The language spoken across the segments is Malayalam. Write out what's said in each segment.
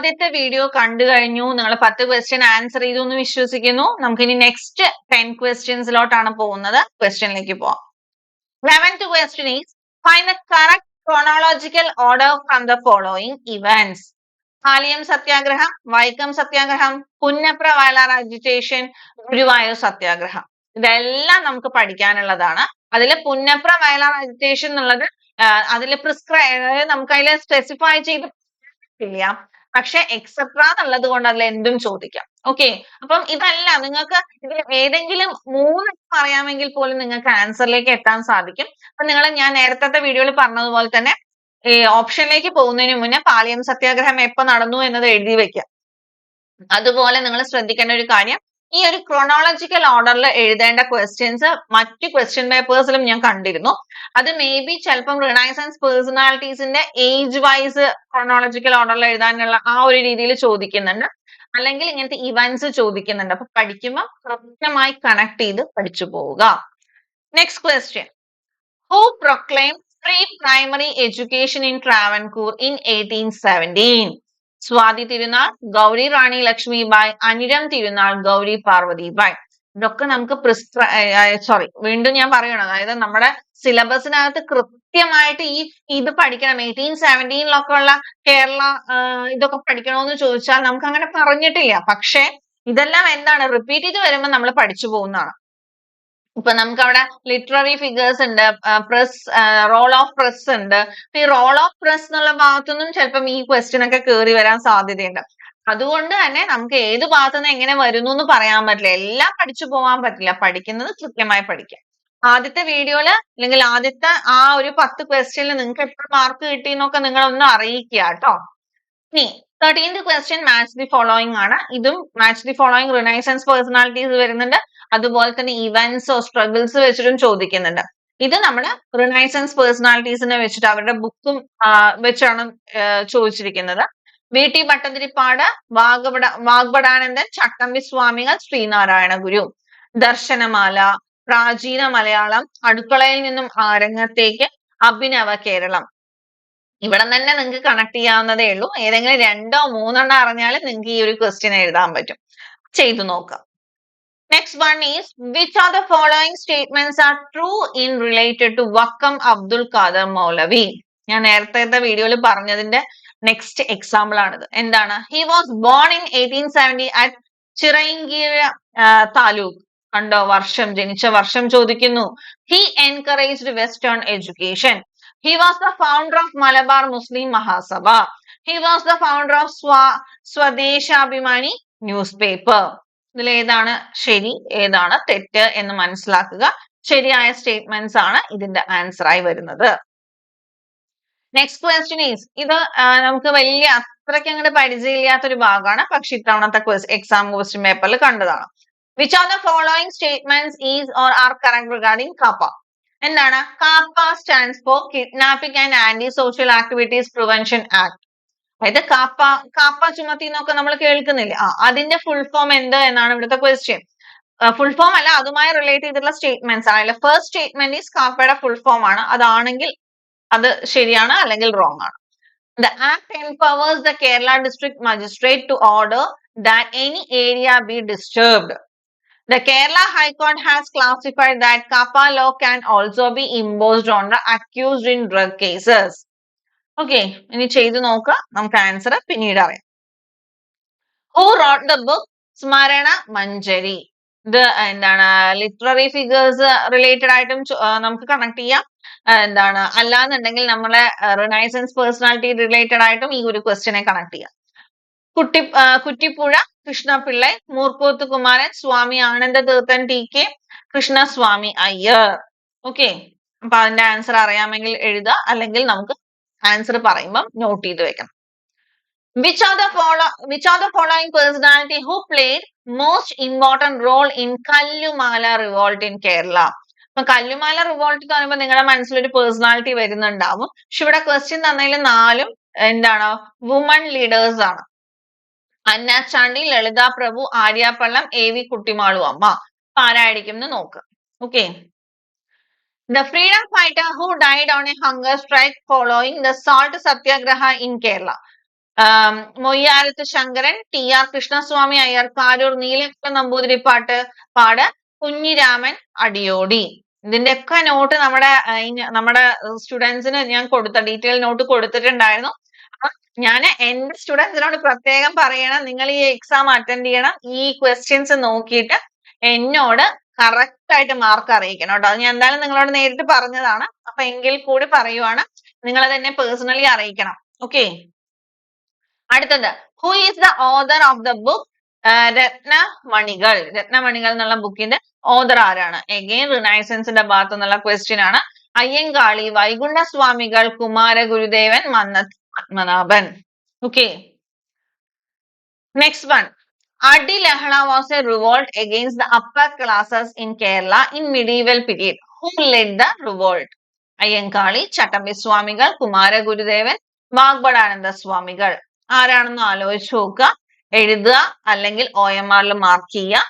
ആദ്യത്തെ വീഡിയോ കണ്ടു കഴിഞ്ഞു. നിങ്ങൾ 10 ക്വസ്റ്റ്യൻ ആൻസർ ചെയ്തു എന്ന് വിശ്വസിക്കുന്നു. നമുക്കിനി നെക്സ്റ്റ് 10 ക്വസ്റ്റ്യൻസിലോട്ടാണ് പോകുന്നത്. ക്വസ്റ്റ്യനിലേക്ക് പോവാം. 11th question is find the correct chronological order from the following events. Paliyam സത്യാഗ്രഹം, വൈക്കം സത്യാഗ്രഹം, പുന്നപ്ര വയലാർ അജിറ്റേഷൻ, ഗുരുവായൂർ സത്യാഗ്രഹം. ഇതെല്ലാം നമുക്ക് പഠിക്കാനുള്ളതാണ്. അതിൽ പുന്നപ്ര വയലാർ അജിറ്റേഷൻ എന്നുള്ളത് അതിൽ നമുക്ക് അതിൽ സ്പെസിഫൈ ചെയ്തിട്ടില്ല, പക്ഷെ എക്സെട്ര എന്നുള്ളത് കൊണ്ട് അതിൽ എന്തും ചോദിക്കാം. ഓക്കെ, അപ്പം ഇതല്ല, നിങ്ങൾക്ക് ഇതിൽ ഏതെങ്കിലും 3 അറിയാമെങ്കിൽ പോലും നിങ്ങൾക്ക് ആൻസറിലേക്ക് എത്താൻ സാധിക്കും. അപ്പൊ ഞാൻ നേരത്തെ വീഡിയോയിൽ പറഞ്ഞതുപോലെ തന്നെ ഓപ്ഷനിലേക്ക് പോകുന്നതിന് മുന്നേ പാലിയം സത്യാഗ്രഹം എപ്പോ നടന്നു എന്നത് എഴുതി വെക്കുക. അതുപോലെ നിങ്ങൾ ശ്രദ്ധിക്കേണ്ട ഒരു കാര്യം, ഈ ഒരു ക്രോണോളജിക്കൽ ഓർഡറിൽ എഴുതേണ്ട ക്വസ്റ്റ്യൻസ് മറ്റു ക്വസ്റ്റ്യൻ പേപ്പേഴ്സിലും ഞാൻ കണ്ടിരുന്നു. അത് മേ ബി ചിലപ്പം റിനൈസൻസ് പേഴ്സണാലിറ്റീസിന്റെ ഏജ് വൈസ് ക്രോണോളജിക്കൽ ഓർഡറിൽ എഴുതാനുള്ള ആ ഒരു രീതിയിൽ ചോദിക്കുന്നുണ്ട്, അല്ലെങ്കിൽ ഇങ്ങനത്തെ ഇവന്റ്സ് ചോദിക്കുന്നുണ്ട്. അപ്പൊ പഠിക്കുമ്പോൾ കൃത്യമായി കണക്ട് ചെയ്ത് പഠിച്ചു പോവുക. Next question, who proclaimed free primary education in Travancore in 1817? Swathi Thirunal, Gouri റാണി ലക്ഷ്മിബായ്, അനിരം തിരുനാൾ, ഗൗരി പാർവതിബായ്. ഇതൊക്കെ നമുക്ക് വീണ്ടും ഞാൻ പറയണം, അതായത് നമ്മുടെ സിലബസിനകത്ത് കൃത്യമായിട്ട് ഇത് പഠിക്കണം. 1817 ഉള്ള കേരള ഇതൊക്കെ പഠിക്കണമെന്ന് ചോദിച്ചാൽ നമുക്ക് അങ്ങനെ പറഞ്ഞിട്ടില്ല. പക്ഷെ ഇതെല്ലാം എന്താണ്, റിപ്പീറ്റ് ചെയ്ത് വരുമ്പോൾ നമ്മൾ പഠിച്ചു പോകുന്നതാണ്. ഇപ്പൊ നമുക്ക് അവിടെ ലിറ്റററി ഫിഗേഴ്സ് ഉണ്ട്, പ്രസ്, റോൾ ഓഫ് പ്രസ് ഉണ്ട്. ഈ റോൾ ഓഫ് പ്രസ് എന്നുള്ള ഭാഗത്തുനിന്നും ചിലപ്പം ഈ ക്വസ്റ്റ്യൻ ഒക്കെ കയറി വരാൻ സാധ്യതയുണ്ട്. അതുകൊണ്ട് തന്നെ നമുക്ക് ഏത് ഭാഗത്തുനിന്ന് എങ്ങനെ വരുന്നു എന്ന് പറയാൻ പറ്റില്ല, എല്ലാം പഠിച്ചു പോകാൻ പറ്റില്ല. പഠിക്കുന്നത് കൃത്യമായി പഠിക്കാം. ആദ്യത്തെ വീഡിയോയില് അല്ലെങ്കിൽ ആദ്യത്തെ ആ ഒരു 10 ക്വസ്റ്റ്യനിൽ നിങ്ങൾക്ക് എത്ര മാർക്ക് കിട്ടി എന്നൊക്കെ നിങ്ങൾ ഒന്ന് അറിയിക്കുക കേട്ടോ. ഇനി 13th question match the following ആണ്. ഇതും match the following renaissance personalities വരുന്നുണ്ട്, അതുപോലെ തന്നെ ഇവന്റ്സോ സ്ട്രഗിൾസ് വെച്ചിട്ടും ചോദിക്കുന്നുണ്ട്. ഇത് നമ്മള് റിനൈസൻസ് പേഴ്സണാലിറ്റീസിനെ വെച്ചിട്ട് അവരുടെ ബുക്കും വെച്ചാണ് ചോദിച്ചിരിക്കുന്നത്. VT ഭട്ടതിരിപ്പാട്, വാഗ്ഭടാനന്ദൻ, ചട്ടമ്പി സ്വാമികൾ, ശ്രീനാരായണ ഗുരു. ദർശനമാല, പ്രാചീന മലയാളം, അടുക്കളയിൽ നിന്നും ആരംഗത്തേക്ക്, അഭിനവ കേരളം. ഇവിടെ തന്നെ നിങ്ങൾക്ക് കണക്ട് ചെയ്യാവുന്നതേ ഉള്ളൂ. ഏതെങ്കിലും 2 or 3 അറിഞ്ഞാലും നിങ്ങൾക്ക് ഈ ഒരു ക്വസ്റ്റ്യൻ എഴുതാൻ പറ്റും. ചെയ്തു നോക്കാം. Next one is which are the following statements are true in related to Vakkom Abdul Khader Moulavi. ഞാൻ നേരത്തെ വീഡിയോയിൽ പറഞ്ഞതിന്റെ നെക്സ്റ്റ് എക്സാമ്പിൾ ആണിത്. എന്താണ്? He was born in 1870 at Chirayinkeezhu taluk. കണ്ടോ, വർഷം, ജനിച്ച വർഷം ചോദിക്കുന്നു. He encouraged western education. He was the founder of Malabar Muslim Mahasabha. He was the founder of Swadeshabhimani newspaper. ഇതിൽ ഏതാണ് ശരി, ഏതാണ് തെറ്റ് എന്ന് മനസ്സിലാക്കുക. ശരിയായ സ്റ്റേറ്റ്മെന്റ്സ് ആണ് ഇതിന്റെ ആൻസർ ആയി വരുന്നത്. നെക്സ്റ്റ് ക്വസ്റ്റ്യൻ ഈസ്, ഇത് നമുക്ക് വലിയ അത്രയ്ക്ക് അങ്ങോട്ട് പരിചയമില്ലാത്തൊരു ഭാഗമാണ്, പക്ഷെ ഇത്തവണത്തെ എക്സാം ക്വസ്റ്റ്യൻ പേപ്പറിൽ കണ്ടതാണ്. Which of the following statements is or are correct regarding CAPA? എന്താണ്? CAPA stands for kidnapping and anti social activities prevention act. അതായത് കാപ്പ ചുമത്തി എന്നൊക്കെ നമ്മൾ കേൾക്കുന്നില്ല, അതിന്റെ ഫുൾ ഫോം എന്ത് എന്നാണ് ഇവിടുത്തെ ക്വസ്റ്റ്യൻ. ഫുൾ ഫോം അല്ല, അതുമായി റിലേറ്റ് ചെയ്തിട്ടുള്ള സ്റ്റേറ്റ്മെന്റ്സ് ആണ്. ഫസ്റ്റ് സ്റ്റേറ്റ്മെന്റ് ഈസ് കാപ്പയുടെ ഫുൾ ഫോം ആണ്. അതാണെങ്കിൽ അത് ശരിയാണ്, അല്ലെങ്കിൽ റോങ് ആണ്. The act empowers the Kerala district magistrate to order that any area be disturbed. The Kerala High Court has classified that CAPA law can also be imposed on the accused in drug cases. Okay, ഇനി ചെയ്തു നോക്കാം, നമുക്ക് ആൻസർ പിന്നീട് അറിയാം. Who wrote the book സ്മരണ മഞ്ജരി? ഇത് എന്താണ്, ലിറ്റററി ഫിഗേഴ്സ് റിലേറ്റഡ് ആയിട്ടും നമുക്ക് കണക്ട് ചെയ്യാം. എന്താണ്, അല്ലാന്നുണ്ടെങ്കിൽ നമ്മളെ റിനൈസൻസ് പേഴ്സണാലിറ്റി റിലേറ്റഡ് ആയിട്ടും ഈ ഒരു ക്വസ്റ്റ്യനെ കണക്ട് ചെയ്യാം. കുറ്റിപ്പുഴ കൃഷ്ണപിള്ളை, മൂർക്കോത്ത് കുമാരൻ, സ്വാമി ആനന്ദ തീർത്ഥൻ TK, കൃഷ്ണസ്വാമി അയ്യർ. ഓക്കെ, അപ്പൊ അതിന്റെ ആൻസർ അറിയാമെങ്കിൽ എഴുതുക, അല്ലെങ്കിൽ നമുക്ക് ആൻസർ പറയുമ്പോൾ നോട്ട് ചെയ്ത് വെക്കണം. Which are the following personality who played most important role in Kallumala revolt in Kerala? അപ്പൊ കല്ലുമാല റിവോൾട്ട് എന്ന് പറയുമ്പോൾ നിങ്ങളുടെ മനസ്സിലൊരു പേഴ്സണാലിറ്റി വരുന്നുണ്ടാവും. പക്ഷെ ഇവിടെ ക്വസ്റ്റ്യൻ തന്നതിൽ 4 എന്താണ്, വുമൺ ലീഡേഴ്സ് ആണ്. അന്ന ചാണ്ടി, ലളിത പ്രഭു, ആര്യ പള്ളം, AV കുട്ടിമാളു അമ്മ. ആരായിരിക്കും എന്ന് നോക്കുക. Okay, the freedom fighter who died on a hunger strike following the salt satyagraha in Kerala. Moyarath Sankaran, TR Krishnaswamy Iyer, Karur Neelakantan Namboothiripad Pad, Kunhiraman Adiyodi. ഇതിന്റെയൊക്കെ നോട്ട് നമ്മുടെ സ്റ്റുഡൻസിന് ഞാൻ ഡീറ്റെയിൽ നോട്ട് കൊടുത്തിട്ടുണ്ടായിരുന്നു. അപ്പൊ ഞാൻ എന്റെ സ്റ്റുഡൻസിനോട് പ്രത്യേകം പറയണം, നിങ്ങൾ ഈ എക്സാം അറ്റൻഡ് ചെയ്യണം, ഈ ക്വസ്റ്റ്യൻസ് നോക്കിയിട്ട് എന്നോട് കറക്റ്റ് ആയിട്ട് മാർക്ക് അറിയിക്കണം കേട്ടോ. അത് ഞാൻ എന്തായാലും നിങ്ങളോട് നേരിട്ട് പറഞ്ഞതാണ്. അപ്പൊ എങ്കിൽ കൂടി പറയുവാണ്, നിങ്ങൾ അത് എന്നെ പേഴ്സണലി അറിയിക്കണം. ഓക്കെ, അടുത്തത് who is the author of the book Ratnamanikal. Ratnamanikal എന്നുള്ള ബുക്കിന്റെ ഓതർ ആരാണ്? എഗെയിൻ റിനൈസൻസിന്റെ ഭാഗത്ത് നിന്നുള്ള ക്വസ്റ്റ്യൻ ആണ്. Ayyankali, Vaikunda Swamikal, Kumaragurudevan, Mannathu Padmanabhan. Okay, next one. Adilahla was a revolt against the upper classes in Kerala in medieval period. Who led the revolt? Ayyankali, Chattampi Swamikal, Kumaragurudevan, Vagbhatananda സ്വാമികൾ. ആരാണെന്ന് ആലോചിച്ച് നോക്കുക, എഴുതുക, അല്ലെങ്കിൽ OMR മാർക്ക് ചെയ്യുക.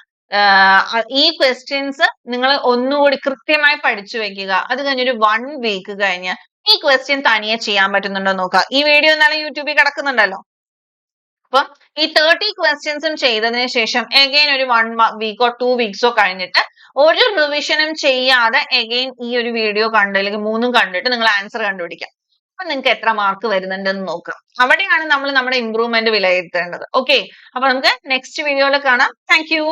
ഈ ക്വസ്റ്റ്യൻസ് നിങ്ങൾ ഒന്നുകൂടി കൃത്യമായി പഠിച്ചു വെക്കുക. അത് കഴിഞ്ഞൊരു 1 വീക്ക് കഴിഞ്ഞ് ഈ ക്വസ്റ്റ്യൻ തനിയെ ചെയ്യാൻ പറ്റുന്നുണ്ടോ നോക്കുക. ഈ വീഡിയോ എന്നാലും യൂട്യൂബിൽ കിടക്കുന്നുണ്ടല്ലോ. അപ്പം ഈ 30 ക്വസ്റ്റ്യൻസും ചെയ്തതിന് ശേഷം എഗെയിൻ ഒരു 1 വീക്കോ 2 വീക്സോ കഴിഞ്ഞിട്ട് ഒരു റിവിഷനും ചെയ്യാതെ എഗെയിൻ ഈ ഒരു വീഡിയോ കണ്ട് അല്ലെങ്കിൽ 3 കണ്ടിട്ട് നിങ്ങൾ ആൻസർ കണ്ടുപിടിക്കാം. അപ്പൊ നിങ്ങൾക്ക് എത്ര മാർക്ക് വരുന്നുണ്ടെന്ന് നോക്കാം. അവിടെയാണ് നമ്മൾ നമ്മുടെ ഇംപ്രൂവ്മെന്റ് വിലയിരുത്തേണ്ടത്. ഓക്കെ, അപ്പൊ നമുക്ക് നെക്സ്റ്റ് വീഡിയോയിൽ കാണാം. Thank you.